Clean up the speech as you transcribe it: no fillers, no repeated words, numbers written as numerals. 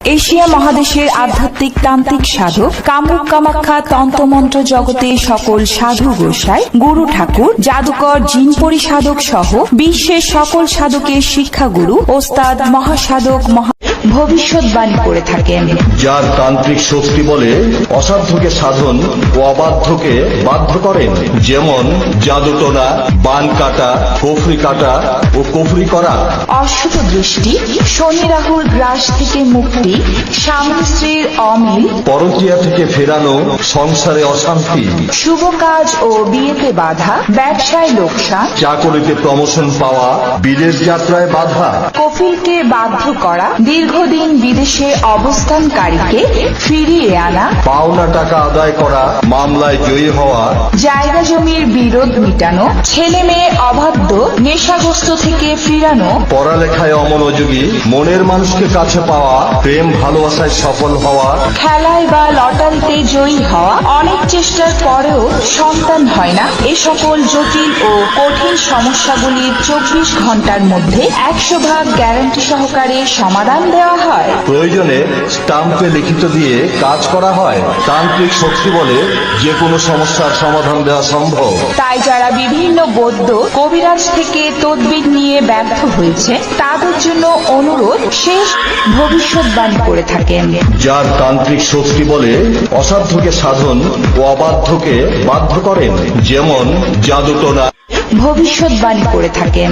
Asia মহাদেশের আধ্যাত্মিক তান্ত্রিক সাধক কামরূপ কামাখ্যা তন্ত্রমন্ত্র জগতে সকল সাধু গোসাই, গুরু ঠাকুর, জাদুকর, জিন পরিসাধক সহ বিশ্বের সকল সাধকের শিক্ষাগুরু ওস্তাদ মহাসাধক ভবিষ্যৎবাণী করে থাকেন। যার তান্ত্রিক শক্তি বলে অসাধ্যকে সাধন ও অবাধ্যকে বাধ্য করেন, যেমন জাদুটোনা, বান কাটা, কফরি কাটা ও কফরি করা। অশুভ দৃষ্টি, শনি রাহুর গ্রাস থেকে মুক্তি, স্বামী স্ত্রীর অমিল, পরকীয়া থেকে ফেরানো, সংসারে অশান্তি, শুভ কাজ ও বিয়েতে বাধা, ব্যবসায় লোকসান, চাকরিতে প্রমোশন পাওয়া, বিদেশ যাত্রায় বাধা, কফিলকে বাধ্য করা, দীর্ঘদিন বিদেশে অবস্থানকারীকে ফিরিয়ে আনা, পাওনা টাকা আদায় করা, মামলায় জয়ী হওয়া, জায়গা জমির বিরোধ মিটানো, ছেলে মেয়ে অবাধ্য নেশাগ্রস্ত থেকে ফিরানো, পড়ালেখায় অমনোযোগী, মনের মানুষকে কাছে পাওয়া, প্রেম ভালোবাসায় সফল হওয়া, খেলায় বা লটারিতে জয়ী হওয়া, অনেক চেষ্টার পরেও সন্তান হয় না, এ সকল জটিল ও কঠিন সমস্যাগুলির 24 ঘন্টার মধ্যে 100% গ্যারান্টি সহকারে সমাধান দেওয়া হয়। প্রয়োজনে স্টাম্পে লিখিত দিয়ে কাজ করা হয়। তান্ত্রিক শক্তি বলে যে কোনো সমস্যার সমাধান দেওয়া সম্ভব। তাই যারা বিভিন্ন বৌদ্ধ কবিরাজ থেকে তদবির নিয়ে ব্যর্থ হয়েছে তাদের জন্য অনুরোধ, শেষ ভবিষ্যৎবাণী করে থাকেন। যার তান্ত্রিক শক্তি বলে অসাধ্যকে সাধন ও অবাধ্যকে বাধ্য করেন, যেমন জাদুটোনা। ভবিষ্যৎবাণী করে থাকেন।